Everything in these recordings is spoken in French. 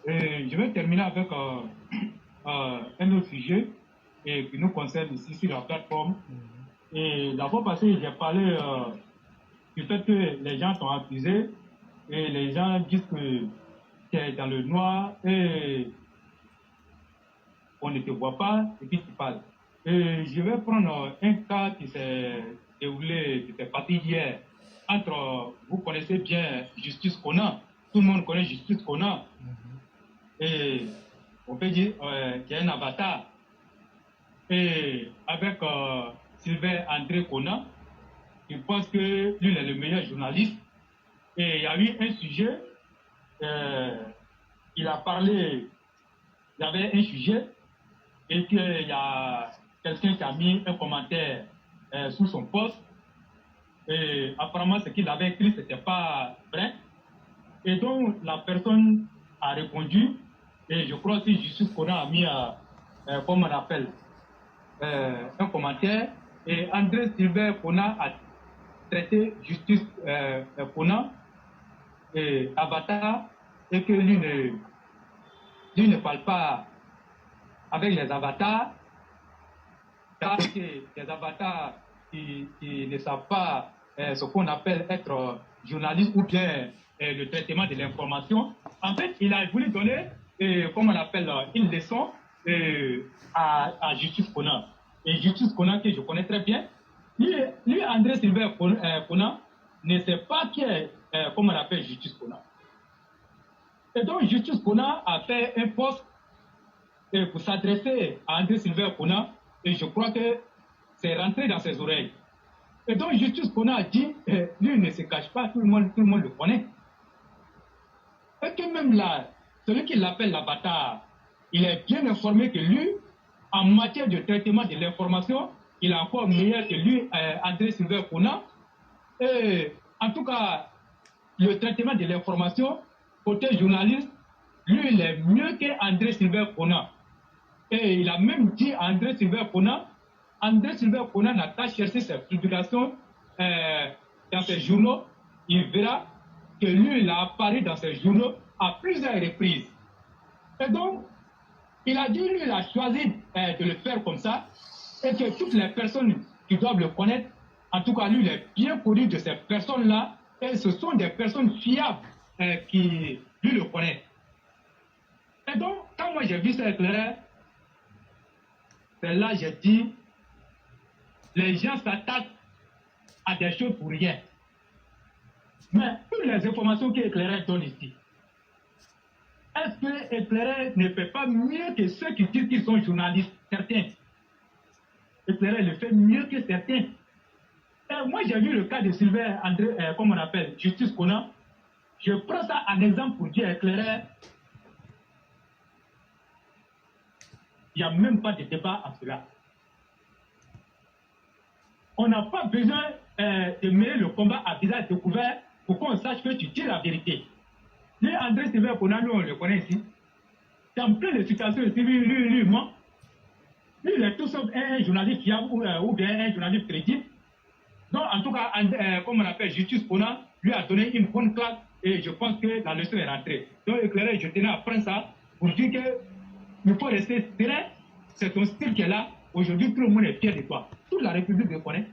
Et je vais terminer avec un autre sujet qui nous concerne ici sur la plateforme. Et d'abord parce que j'ai parlé du fait que les gens sont accusés et les gens disent que tu es dans le noir et on ne te voit pas et puis tu parles. Et je vais prendre un cas qui s'est déroulé, qui s'est passé hier. Vous connaissez bien Justice Conan. Tout le monde connaît Justice Conan. Et on peut dire qu'il y a un avatar. Et avec Sylvain André Conan, je pense que lui, il est le meilleur journaliste. Et il y a eu un sujet, il a parlé, il y avait un sujet, et qu'il y a quelqu'un qui a mis un commentaire sous son poste. Et apparemment, ce qu'il avait écrit, ce n'était pas vrai. Et donc, la personne a répondu, et je crois que Justice Conan a mis, comme on appelle, un commentaire. Et André Sylvain Conan a traité Justice Conan et Avatar, et que lui ne parle pas avec les avatars, parce que les avatars qui ne savent pas ce qu'on appelle être journaliste ou bien le traitement de l'information. En fait, il a voulu donner, comme on appelle, une leçon à Justice Conan. Et Justice Conan, que je connais très bien, lui André Sylvain Conan, ne sait pas qui est, comme on appelle, Justice Conan. Et donc, Justice Conan a fait un poste pour s'adresser à André Sylvain Conan, et je crois que c'est rentré dans ses oreilles. Et donc, Justice Conan a dit, lui ne se cache pas, tout le monde le connaît. Et que même là, celui qui l'appelle l'avatar, il est bien informé que lui, en matière de traitement de l'information, il est encore meilleur que lui, André Sylvain Conan. Et en tout cas, le traitement de l'information, côté journaliste, lui, il est mieux qu'André Sylvain Conan. Et il a même dit à André Sylvain Conan n'a qu'à chercher ses publications dans ses journaux. Il verra que lui, il a apparu dans ses journaux à plusieurs reprises. Et donc, il a dit, lui, il a choisi de le faire comme ça, et que toutes les personnes qui doivent le connaître, en tout cas, lui, il est bien connu de ces personnes-là, et ce sont des personnes fiables qui, lui, le connaissent. Et donc, quand moi j'ai vu ça éclairer, c'est là j'ai dit, les gens s'attaquent à des choses pour rien. Mais toutes les informations qu'Éclaireur donne ici, est-ce que Éclaireur ne fait pas mieux que ceux qui disent qu'ils sont journalistes, certains? Éclaireur le fait mieux que certains. Et moi, j'ai vu le cas de Sylvain André, comme on appelle, Justice Conan. Je prends ça en exemple pour dire Éclaireur, il n'y a même pas de débat à cela. On n'a pas besoin de mener le combat à visage découvert pour qu'on sache que tu dis la vérité. Lui, André Sylvain Conan, nous, on le connaît ici. Dans plein de situations ici, lui, ment. Lui, il est tout sauf un journaliste fiable ou bien un journaliste crédible. Donc, en tout cas, comme on appelle Justice Conan, lui a donné une bonne claque et je pense que la leçon est rentrée. Donc, éclairé, je tenais à prendre ça pour dire qu'il faut rester serein. C'est ton style qui est là. Aujourd'hui, tout le monde est fier de toi. Toute la République le connaît.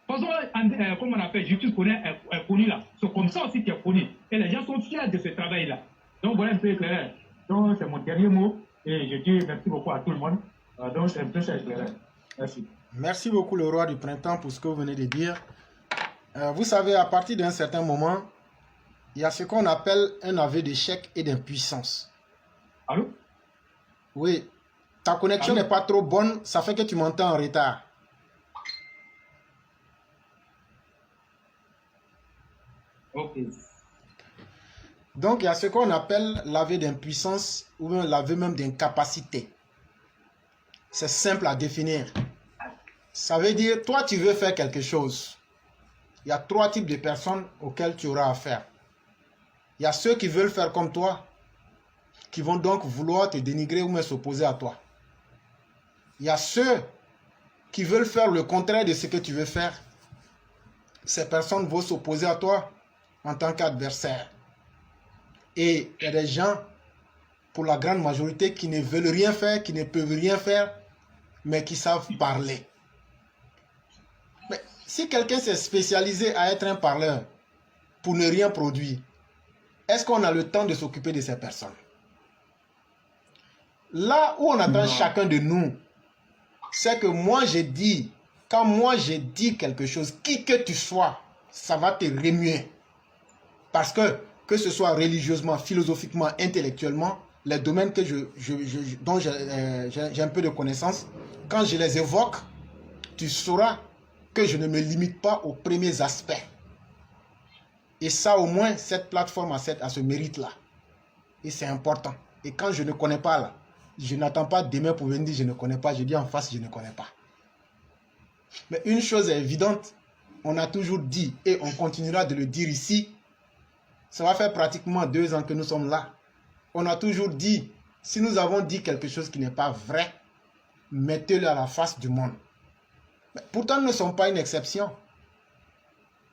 De toute façon, comme on appelle, Justice Conan est connu là. C'est comme ça aussi qu'il est connu. Et les gens sont fiers de ce travail-là. Donc, voilà un peu éclairé. Donc, c'est mon dernier mot. Et je dis merci beaucoup à tout le monde. Donc, c'est un peu ça éclairé. Merci. Merci beaucoup, le roi du printemps, pour ce que vous venez de dire. Vous savez, à partir d'un certain moment, il y a ce qu'on appelle un aveu d'échec et d'impuissance. Allô? Oui. Ta connexion n'est pas trop bonne, ça fait que tu m'entends en retard. Ok. Donc, il y a ce qu'on appelle l'aveu d'impuissance ou l'aveu même d'incapacité. C'est simple à définir. Ça veut dire, toi, tu veux faire quelque chose. Il y a 3 types de personnes auxquelles tu auras affaire. Il y a ceux qui veulent faire comme toi, qui vont donc vouloir te dénigrer ou même s'opposer à toi. Il y a ceux qui veulent faire le contraire de ce que tu veux faire. Ces personnes vont s'opposer à toi en tant qu'adversaire. Et il y a des gens, pour la grande majorité, qui ne veulent rien faire, qui ne peuvent rien faire, mais qui savent parler. Mais si quelqu'un s'est spécialisé à être un parleur pour ne rien produire, est-ce qu'on a le temps de s'occuper de ces personnes? Là où on attend chacun de nous, c'est que moi j'ai dit, quand moi j'ai dit quelque chose, qui que tu sois, ça va te remuer. Parce que ce soit religieusement, philosophiquement, intellectuellement, les domaines que dont j'ai un peu de connaissance, quand je les évoque, tu sauras que je ne me limite pas aux premiers aspects. Et ça, au moins, cette plateforme a ce mérite-là. Et c'est important. Et quand je ne connais pas, là, je n'attends pas demain pour venir dire je ne connais pas. Je dis en face, je ne connais pas. Mais une chose est évidente, on a toujours dit, et on continuera de le dire ici, ça va faire pratiquement 2 ans que nous sommes là. On a toujours dit, si nous avons dit quelque chose qui n'est pas vrai, mettez-le à la face du monde. Mais pourtant, nous ne sommes pas une exception.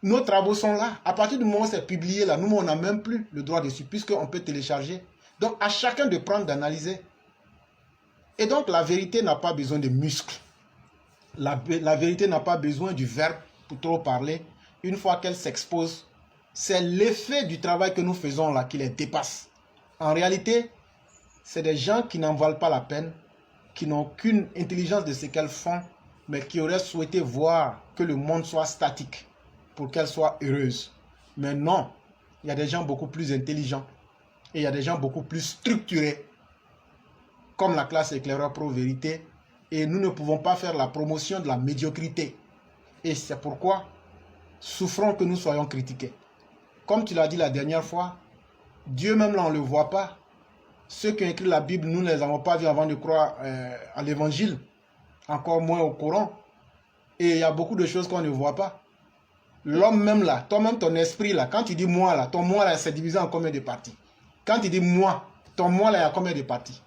Nos travaux sont là. À partir du moment où c'est publié là, nous, on n'a même plus le droit dessus, puisqu'on peut télécharger. Donc, à chacun de prendre, d'analyser. Et donc, la vérité n'a pas besoin de muscles. La vérité n'a pas besoin du verbe pour trop parler. Une fois qu'elle s'expose, c'est l'effet du travail que nous faisons là qui les dépasse. En réalité, c'est des gens qui n'en valent pas la peine, qui n'ont aucune intelligence de ce qu'elles font, mais qui auraient souhaité voir que le monde soit statique pour qu'elles soient heureuses. Mais non, il y a des gens beaucoup plus intelligents et il y a des gens beaucoup plus structurés, comme la classe éclaireur pro vérité, et nous ne pouvons pas faire la promotion de la médiocrité. Et c'est pourquoi souffrons que nous soyons critiqués. Comme tu l'as dit la dernière fois, Dieu même là, on ne le voit pas. Ceux qui ont écrit la Bible, nous ne les avons pas vus avant de croire à l'évangile, encore moins au Coran. Et il y a beaucoup de choses qu'on ne voit pas. L'homme même là, toi-même ton esprit là, quand tu dis moi là, ton moi là, c'est divisé en combien de parties? Quand tu dis moi, ton moi là, il y a combien de parties?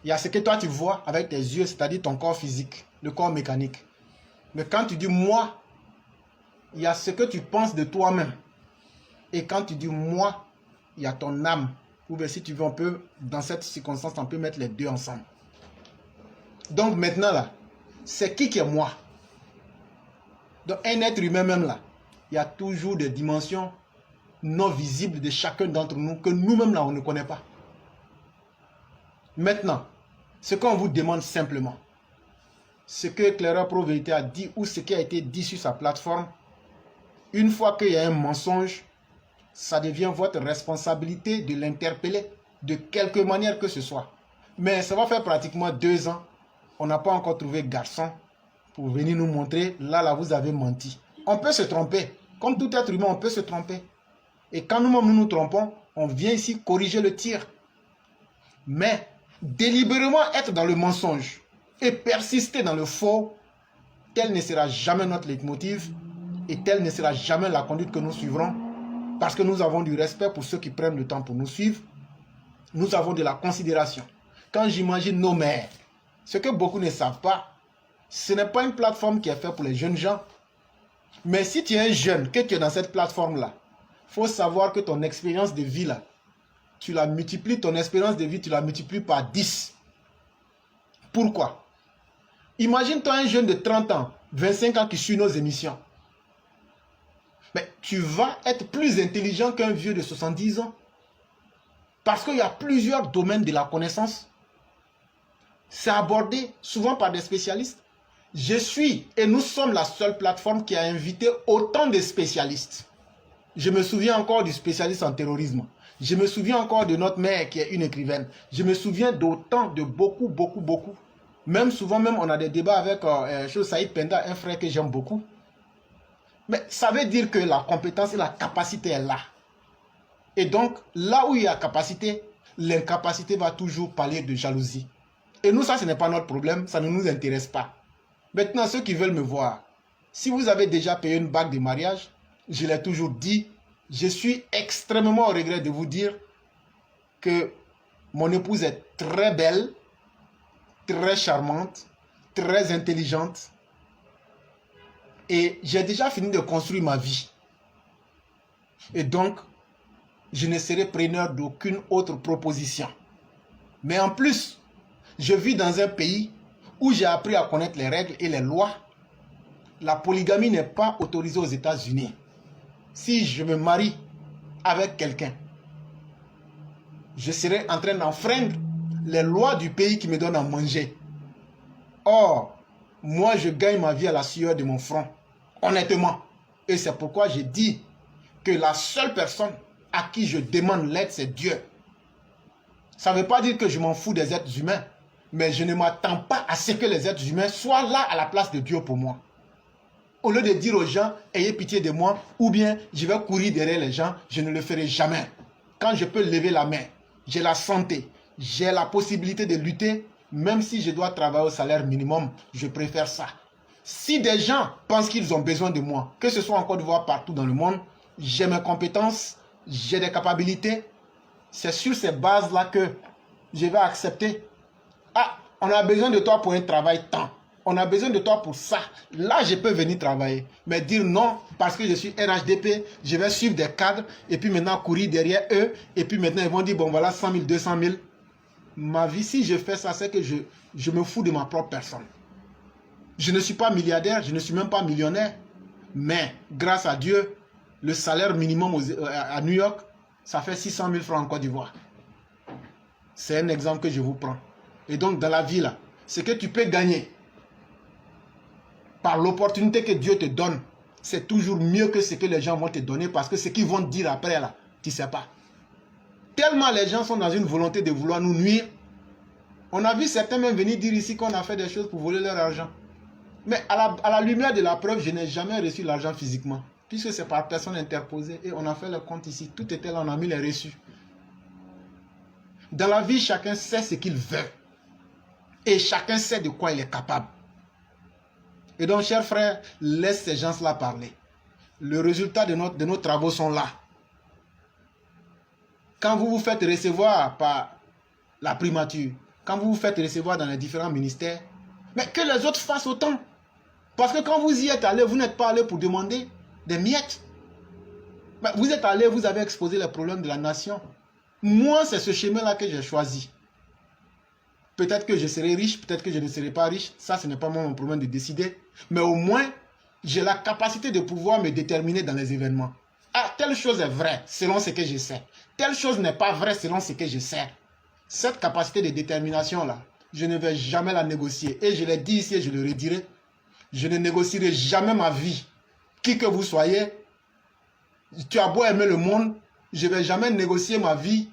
Il y a ce que toi tu vois avec tes yeux, c'est-à-dire ton corps physique, le corps mécanique. Mais quand tu dis moi, il y a ce que tu penses de toi-même. Et quand tu dis moi, il y a ton âme. Ou bien si tu veux, on peut, dans cette circonstance, on peut mettre les deux ensemble. Donc maintenant là, c'est qui est moi? Donc un être humain même là, il y a toujours des dimensions non visibles de chacun d'entre nous que nous-mêmes là, on ne connaît pas. Maintenant, ce qu'on vous demande simplement, ce que Éclaireur Pro Vérité a dit ou ce qui a été dit sur sa plateforme, une fois qu'il y a un mensonge, ça devient votre responsabilité de l'interpeller de quelque manière que ce soit. Mais ça va faire pratiquement 2 ans. On n'a pas encore trouvé garçon pour venir nous montrer, là, vous avez menti. On peut se tromper. Comme tout être humain, on peut se tromper. Et quand nous-mêmes nous trompons, on vient ici corriger le tir. Mais délibérément être dans le mensonge et persister dans le faux, tel ne sera jamais notre leitmotiv et telle ne sera jamais la conduite que nous suivrons. Parce que nous avons du respect pour ceux qui prennent le temps pour nous suivre. Nous avons de la considération. Quand j'imagine nos mères, ce que beaucoup ne savent pas, ce n'est pas une plateforme qui est faite pour les jeunes gens. Mais si tu es un jeune, que tu es dans cette plateforme-là, il faut savoir que ton expérience de vie, là, tu la multiplies, ton expérience de vie, tu la multiplies par 10. Pourquoi? Imagine-toi un jeune de 30 ans, 25 ans qui suit nos émissions. Mais tu vas être plus intelligent qu'un vieux de 70 ans. Parce qu'il y a plusieurs domaines de la connaissance. C'est abordé souvent par des spécialistes. Je suis et nous sommes la seule plateforme qui a invité autant de spécialistes. Je me souviens encore du spécialiste en terrorisme. Je me souviens encore de notre mère qui est une écrivaine. Je me souviens d'autant, de beaucoup. Même souvent, on a des débats avec Saïd Penda, un frère que j'aime beaucoup. Mais ça veut dire que la compétence et la capacité est là. Et donc, là où il y a capacité, l'incapacité va toujours parler de jalousie. Et nous, ça, ce n'est pas notre problème, ça ne nous intéresse pas. Maintenant, ceux qui veulent me voir, si vous avez déjà payé une bague de mariage, je l'ai toujours dit, je suis extrêmement au regret de vous dire que mon épouse est très belle, très charmante, très intelligente. Et j'ai déjà fini de construire ma vie. Et donc, je ne serai preneur d'aucune autre proposition. Mais en plus, je vis dans un pays où j'ai appris à connaître les règles et les lois. La polygamie n'est pas autorisée aux États-Unis. Si je me marie avec quelqu'un, je serai en train d'enfreindre les lois du pays qui me donne à manger. Or, moi, je gagne ma vie à la sueur de mon front, honnêtement. Et c'est pourquoi j'ai dit que la seule personne à qui je demande l'aide, c'est Dieu. Ça ne veut pas dire que je m'en fous des êtres humains, mais je ne m'attends pas à ce que les êtres humains soient là à la place de Dieu pour moi. Au lieu de dire aux gens, ayez pitié de moi, ou bien je vais courir derrière les gens, je ne le ferai jamais. Quand je peux lever la main, j'ai la santé, j'ai la possibilité de lutter, même si je dois travailler au salaire minimum, je préfère ça. Si des gens pensent qu'ils ont besoin de moi, que ce soit en Côte d'Ivoire, partout dans le monde, j'ai mes compétences, j'ai des capacités, c'est sur ces bases-là que je vais accepter. Ah, on a besoin de toi pour un travail temps. On a besoin de toi pour ça. Là, je peux venir travailler. Mais dire non, parce que je suis RHDP, je vais suivre des cadres, et puis maintenant courir derrière eux, et puis maintenant ils vont dire, bon voilà, 100 000, 200 000. Ma vie, si je fais ça, c'est que je me fous de ma propre personne. Je ne suis pas milliardaire, je ne suis même pas millionnaire. Mais grâce à Dieu, le salaire minimum à New York, ça fait 600 000 francs en Côte d'Ivoire. C'est un exemple que je vous prends. Et donc dans la vie là, ce que tu peux gagner par l'opportunité que Dieu te donne, c'est toujours mieux que ce que les gens vont te donner, parce que ce qu'ils vont te dire après là, tu ne sais pas. Tellement les gens sont dans une volonté de vouloir nous nuire. On a vu certains même venir dire ici qu'on a fait des choses pour voler leur argent. Mais à la lumière de la preuve, je n'ai jamais reçu l'argent physiquement. Puisque c'est par personne interposée et on a fait le compte ici. Tout était là, on a mis les reçus. Dans la vie, chacun sait ce qu'il veut. Et chacun sait de quoi il est capable. Et donc, chers frères, laisse ces gens-là parler. Le résultat de nos travaux sont là. Quand vous vous faites recevoir par la primature, quand vous vous faites recevoir dans les différents ministères, mais que les autres fassent autant. Parce que quand vous y êtes allé, vous n'êtes pas allé pour demander des miettes. Mais vous êtes allé, vous avez exposé les problèmes de la nation. Moi, c'est ce chemin-là que j'ai choisi. Peut-être que je serai riche, peut-être que je ne serai pas riche. Ça, ce n'est pas mon problème de décider. Mais au moins, j'ai la capacité de pouvoir me déterminer dans les événements. Ah, telle chose est vraie selon ce que je sais. Telle chose n'est pas vraie selon ce que je sais. Cette capacité de détermination-là, je ne vais jamais la négocier. Et je l'ai dit ici et je le redirai. Je ne négocierai jamais ma vie. Qui que vous soyez, tu as beau aimer le monde, je ne vais jamais négocier ma vie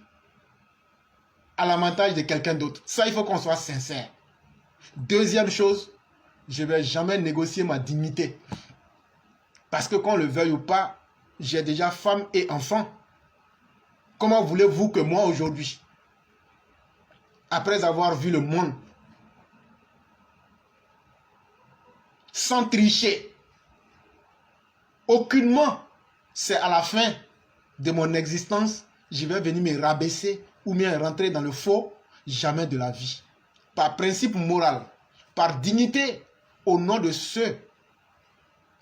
à l'avantage de quelqu'un d'autre. Ça, il faut qu'on soit sincère. Deuxième chose, je ne vais jamais négocier ma dignité. Parce que qu'on le veuille ou pas, j'ai déjà femme et enfant. Comment voulez-vous que moi aujourd'hui, après avoir vu le monde, sans tricher, aucunement, c'est à la fin de mon existence, je vais venir me rabaisser ou bien rentrer dans le faux, jamais de la vie. Par principe moral, par dignité, au nom de ceux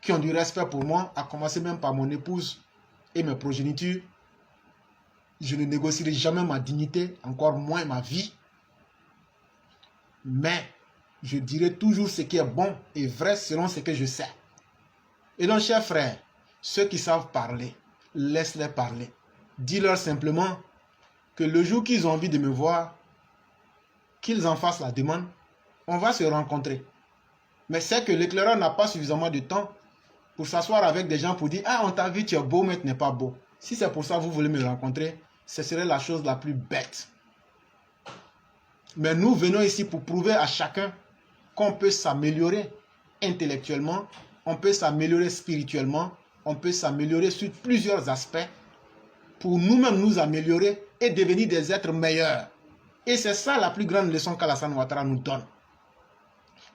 qui ont du respect pour moi, à commencer même par mon épouse et mes progénitures, je ne négocierai jamais ma dignité, encore moins ma vie. Mais je dirai toujours ce qui est bon et vrai selon ce que je sais. Et donc, chers frères, ceux qui savent parler, laisse-les parler. Dis-leur simplement que le jour qu'ils ont envie de me voir, qu'ils en fassent la demande, on va se rencontrer. Mais c'est que l'éclaireur n'a pas suffisamment de temps pour s'asseoir avec des gens pour dire « Ah, on t'a vu, tu es beau, mais tu n'es pas beau. » Si c'est pour ça que vous voulez me rencontrer, ce serait la chose la plus bête. Mais nous venons ici pour prouver à chacun qu'on peut s'améliorer intellectuellement, on peut s'améliorer spirituellement, on peut s'améliorer sur plusieurs aspects pour nous-mêmes nous améliorer et devenir des êtres meilleurs. Et c'est ça la plus grande leçon qu'Alassane Ouattara nous donne.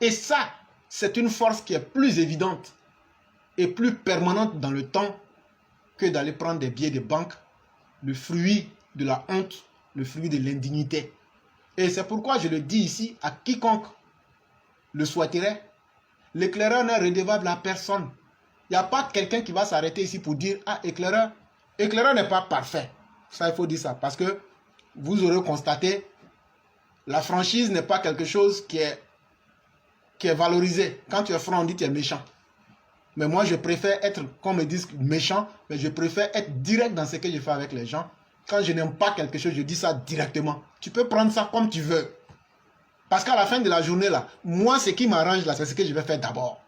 Et ça, c'est une force qui est plus évidente et plus permanente dans le temps que d'aller prendre des billets de banque, le fruit de la honte, le fruit de l'indignité. Et c'est pourquoi je le dis ici à quiconque le souhaiterait, l'éclaireur n'est redevable à personne. Il n'y a pas quelqu'un qui va s'arrêter ici pour dire « Ah, éclaireur n'est pas parfait. Ça, il faut dire ça. Parce que vous aurez constaté, la franchise n'est pas quelque chose qui est valorisé. Quand tu es franc, on dit que tu es méchant. Mais moi, je préfère être, qu'on me dise méchant, mais je préfère être direct dans ce que je fais avec les gens. Quand je n'aime pas quelque chose, je dis ça directement. Tu peux prendre ça comme tu veux. Parce qu'à la fin de la journée, là, moi, ce qui m'arrange, là, c'est ce que je vais faire d'abord.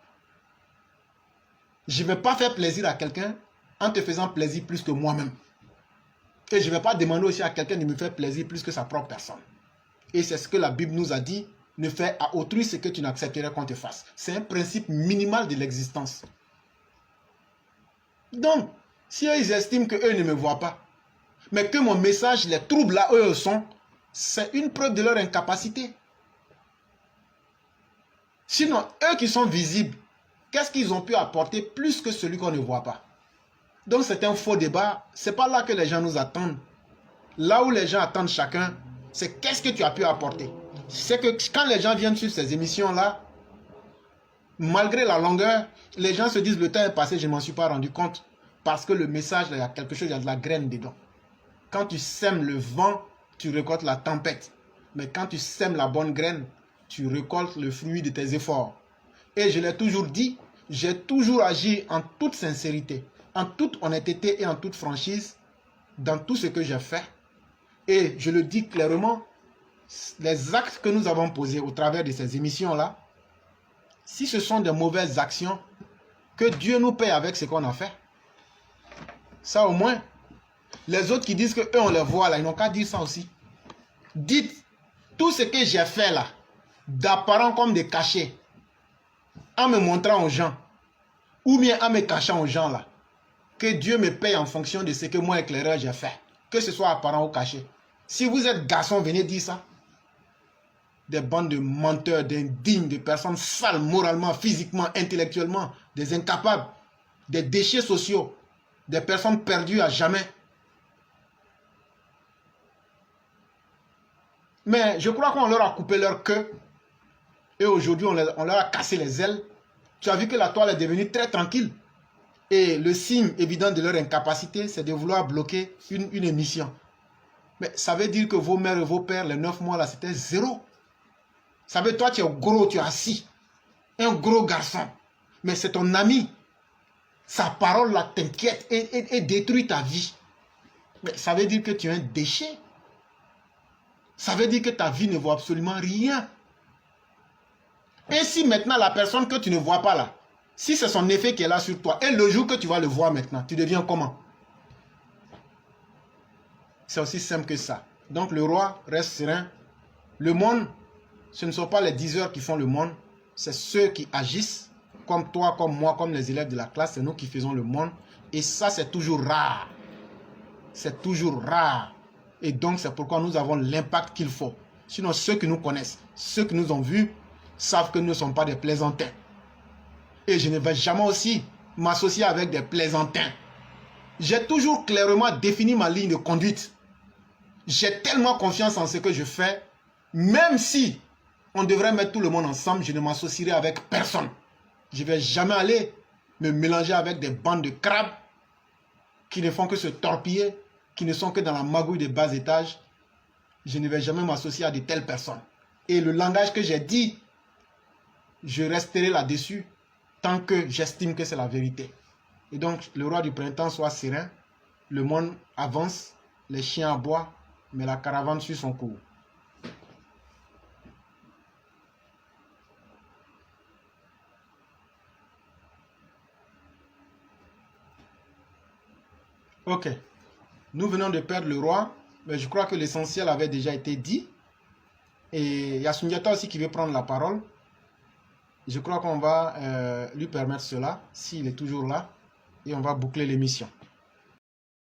Je ne vais pas faire plaisir à quelqu'un en te faisant plaisir plus que moi-même. Et je ne vais pas demander aussi à quelqu'un de me faire plaisir plus que sa propre personne. Et c'est ce que la Bible nous a dit. Ne fais à autrui ce que tu n'accepterais qu'on te fasse. C'est un principe minimal de l'existence. Donc, si eux, ils estiment qu'eux ne me voient pas, mais que mon message les trouble là où eux sont, c'est une preuve de leur incapacité. Sinon, eux qui sont visibles, qu'est-ce qu'ils ont pu apporter plus que celui qu'on ne voit pas? Donc, c'est un faux débat. Ce n'est pas là que les gens nous attendent. Là où les gens attendent chacun, c'est qu'est-ce que tu as pu apporter. C'est que quand les gens viennent sur ces émissions-là, malgré la longueur, les gens se disent le temps est passé, je ne m'en suis pas rendu compte. Parce que le message, il y a quelque chose, il y a de la graine dedans. Quand tu sèmes le vent, tu récoltes la tempête. Mais quand tu sèmes la bonne graine, tu récoltes le fruit de tes efforts. Et je l'ai toujours dit, j'ai toujours agi en toute sincérité, en toute honnêteté et en toute franchise dans tout ce que j'ai fait. Et je le dis clairement, les actes que nous avons posés au travers de ces émissions-là, si ce sont de mauvaises actions, que Dieu nous paye avec ce qu'on a fait. Ça au moins. Les autres qui disent qu'eux on les voit là, ils n'ont qu'à dire ça aussi. Dites, tout ce que j'ai fait là, d'apparent comme des cachets, en me montrant aux gens, ou bien en me cachant aux gens là, que Dieu me paye en fonction de ce que moi, éclaireur, j'ai fait. Que ce soit apparent ou caché. Si vous êtes garçon, venez dire ça. Des bandes de menteurs, d'indignes, de personnes sales moralement, physiquement, intellectuellement, des incapables, des déchets sociaux, des personnes perdues à jamais. Mais je crois qu'on leur a coupé leur queue et aujourd'hui on leur a cassé les ailes. Tu as vu que la toile est devenue très tranquille. Et le signe évident de leur incapacité, c'est de vouloir bloquer une émission. Mais ça veut dire que vos mères et vos pères, les 9 mois là, c'était zéro. Ça veut dire toi tu es gros, tu es assis. Un gros garçon. Mais c'est ton ami. Sa parole là t'inquiète et détruit ta vie. Mais ça veut dire que tu es un déchet. Ça veut dire que ta vie ne vaut absolument rien. Et si maintenant la personne que tu ne vois pas là, si c'est son effet qui est là sur toi, et le jour que tu vas le voir maintenant, tu deviens comment? C'est aussi simple que ça. Donc le roi reste serein. Le monde, ce ne sont pas les 10 heures qui font le monde, c'est ceux qui agissent, comme toi, comme moi, comme les élèves de la classe, c'est nous qui faisons le monde. Et ça, c'est toujours rare. C'est toujours rare. Et donc, c'est pourquoi nous avons l'impact qu'il faut. Sinon, ceux qui nous connaissent, ceux qui nous ont vus, savent que nous ne sommes pas des plaisantins. Et je ne vais jamais aussi m'associer avec des plaisantins. J'ai toujours clairement défini ma ligne de conduite. J'ai tellement confiance en ce que je fais, même si on devrait mettre tout le monde ensemble, je ne m'associerai avec personne. Je ne vais jamais aller me mélanger avec des bandes de crabes qui ne font que se torpiller, qui ne sont que dans la magouille des bas étages. Je ne vais jamais m'associer à de telles personnes. Et le langage que j'ai dit, je resterai là-dessus tant que j'estime que c'est la vérité. Et donc, le roi du printemps soit serein, le monde avance, les chiens aboient, mais la caravane suit son cours. Ok. Nous venons de perdre le roi, mais je crois que l'essentiel avait déjà été dit. Et il y a Sundiata aussi qui veut prendre la parole. Je crois qu'on va lui permettre cela, s'il est toujours là, et on va boucler l'émission.